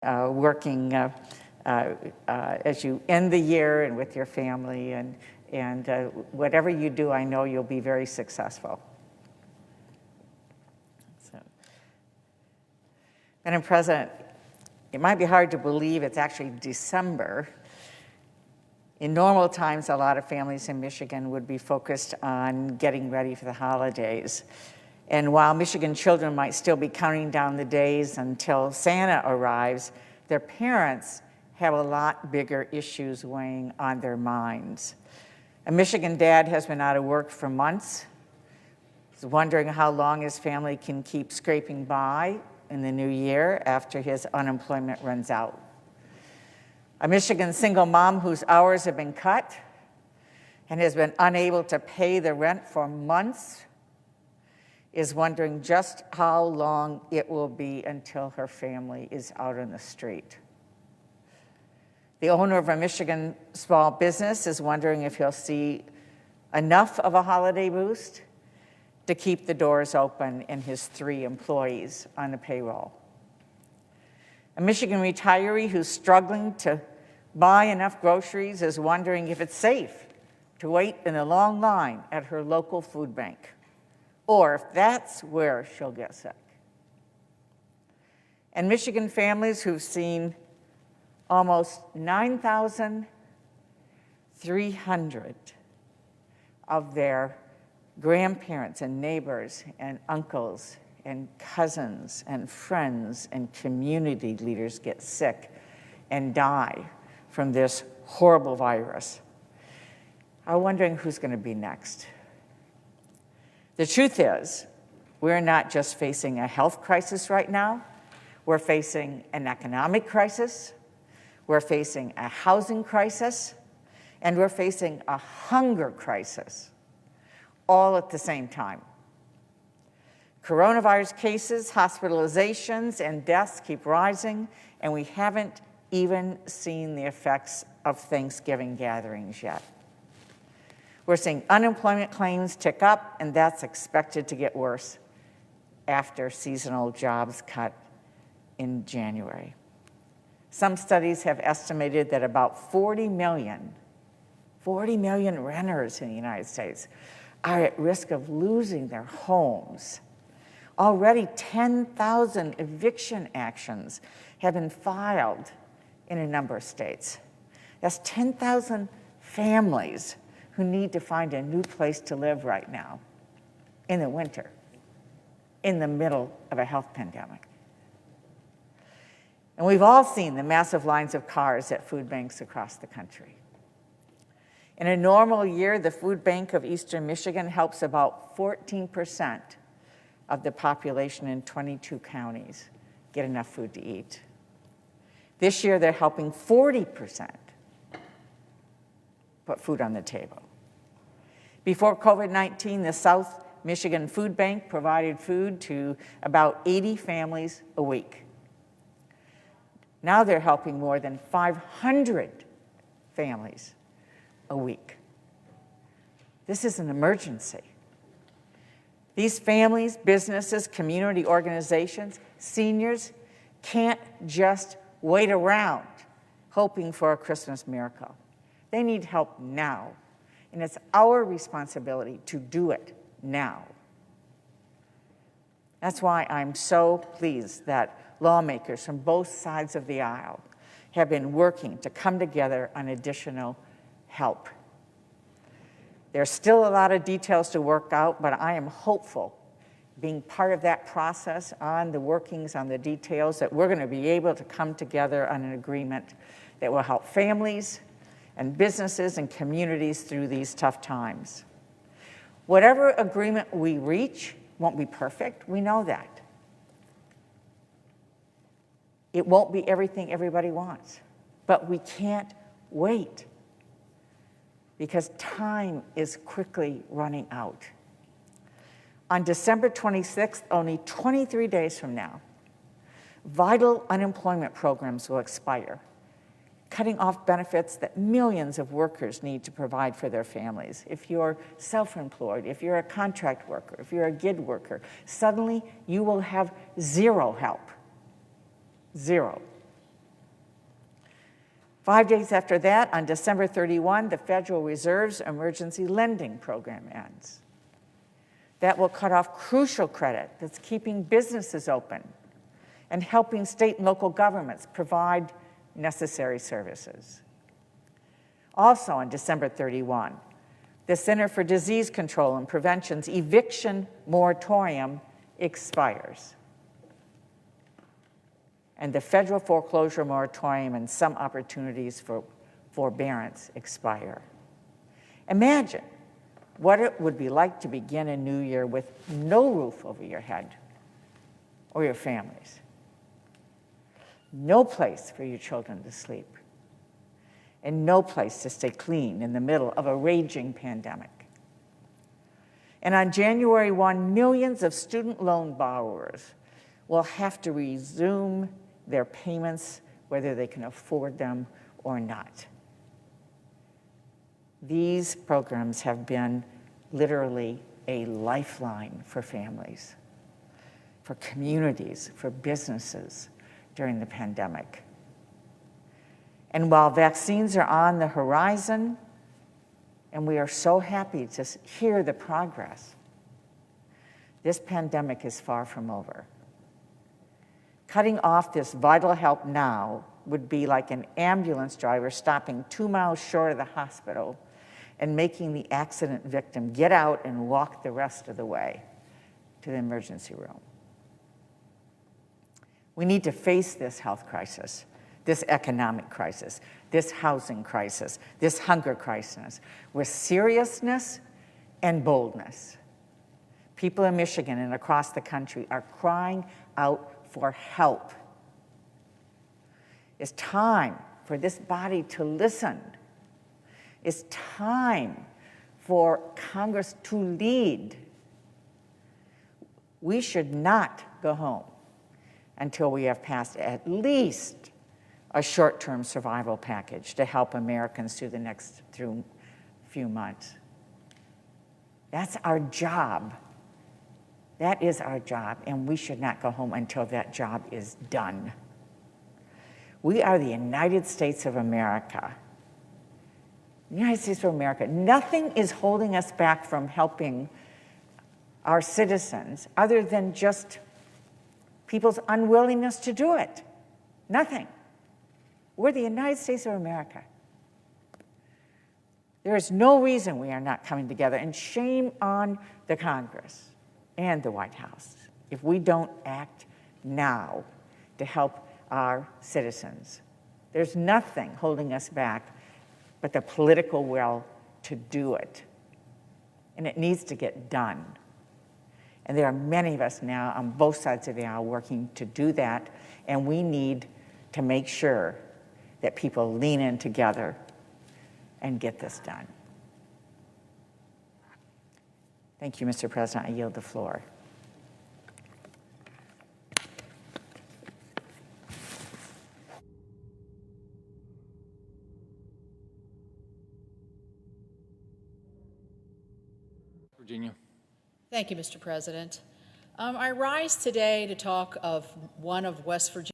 working as you end the year and with your family, and whatever you do, I know you'll be very successful. So, Madam President, it might be hard to believe it's actually December. In normal times, a lot of families in Michigan would be focused on getting ready for the holidays. And while Michigan children might still be counting down the days until Santa arrives, their parents have a lot bigger issues weighing on their minds. A Michigan dad has been out of work for months. He's wondering how long his family can keep scraping by in the new year after his unemployment runs out. A Michigan single mom whose hours have been cut and has been unable to pay the rent for months is wondering just how long it will be until her family is out on the street. The owner of a Michigan small business is wondering if he'll see enough of a holiday boost to keep the doors open and his 3 employees on the payroll. A Michigan retiree who's struggling to buy enough groceries is wondering if it's safe to wait in a long line at her local food bank, or if that's where she'll get sick. And Michigan families who've seen almost 9,300 of their grandparents and neighbors and uncles and cousins and friends and community leaders get sick and die from this horrible virus are wondering who's going to be next. The truth is, we're not just facing a health crisis right now, we're facing an economic crisis, we're facing a housing crisis, and we're facing a hunger crisis, all at the same time. Coronavirus cases, hospitalizations, and deaths keep rising, and we haven't even seen the effects of Thanksgiving gatherings yet. We're seeing unemployment claims tick up, and that's expected to get worse after seasonal jobs cut in January. Some studies have estimated that about 40 million renters in the United States are at risk of losing their homes. Already 10,000 eviction actions have been filed in a number of states. That's 10,000 families who need to find a new place to live right now in the winter, in the middle of a health pandemic. And we've all seen the massive lines of cars at food banks across the country. In a normal year, the food bank of Eastern Michigan helps about 14% of the population in 22 counties get enough food to eat. This year, they're helping 40% put food on the table. Before COVID-19, the South Michigan Food Bank provided food to about 80 families a week. Now they're helping more than 500 families a week. This is an emergency. These families, businesses, community organizations, seniors can't just wait around hoping for a Christmas miracle. They need help now, and it's our responsibility to do it now. That's why I'm so pleased that lawmakers from both sides of the aisle have been working to come together on additional help. There's still a lot of details to work out, but I am hopeful, being part of that process on the workings, on the details, that we're going to be able to come together on an agreement that will help families and businesses and communities through these tough times. Whatever agreement we reach won't be perfect, we know that. It won't be everything everybody wants, but we can't wait because time is quickly running out. On December 26th, only 23 days from now, vital unemployment programs will expire, cutting off benefits that millions of workers need to provide for their families. If you're self-employed, if you're a contract worker, if you're a gig worker, suddenly you will have zero help. Zero. 5 days after that, on December 31, the Federal Reserve's emergency lending program ends. That will cut off crucial credit that's keeping businesses open and helping state and local governments provide necessary services. Also on December 31, the Center for Disease Control and Prevention's eviction moratorium expires. And the federal foreclosure moratorium and some opportunities for forbearance expire. Imagine what it would be like to begin a new year with no roof over your head or your families, no place for your children to sleep, and no place to stay clean in the middle of a raging pandemic. And on January 1, millions of student loan borrowers will have to resume their payments, whether they can afford them or not. These programs have been literally a lifeline for families, for communities, for businesses during the pandemic. And while vaccines are on the horizon, and we are so happy to hear the progress, this pandemic is far from over. Cutting off this vital help now would be like an ambulance driver stopping 2 miles short of the hospital and making the accident victim get out and walk the rest of the way to the emergency room. We need to face this health crisis, this economic crisis, this housing crisis, this hunger crisis with seriousness and boldness. People in Michigan and across the country are crying out for help. It's time for this body to listen. It's time for Congress to lead. We should not go home until we have passed at least a short-term survival package to help Americans through the next few months. That's our job. That is our job, and we should not go home until that job is done. We are the United States of America. United States of America. Nothing is holding us back from helping our citizens other than just people's unwillingness to do it. Nothing. We're the United States of America. There is no reason we are not coming together, and shame on the Congress and the White House if we don't act now to help our citizens. There's nothing holding us back but the political will to do it. And it needs to get done. And there are many of us now on both sides of the aisle working to do that, and we need to make sure that people lean in together and get this done. Thank you, Mr. President. I yield the floor. Virginia. Thank you, Mr. President. I rise today to talk of one of West Virginia.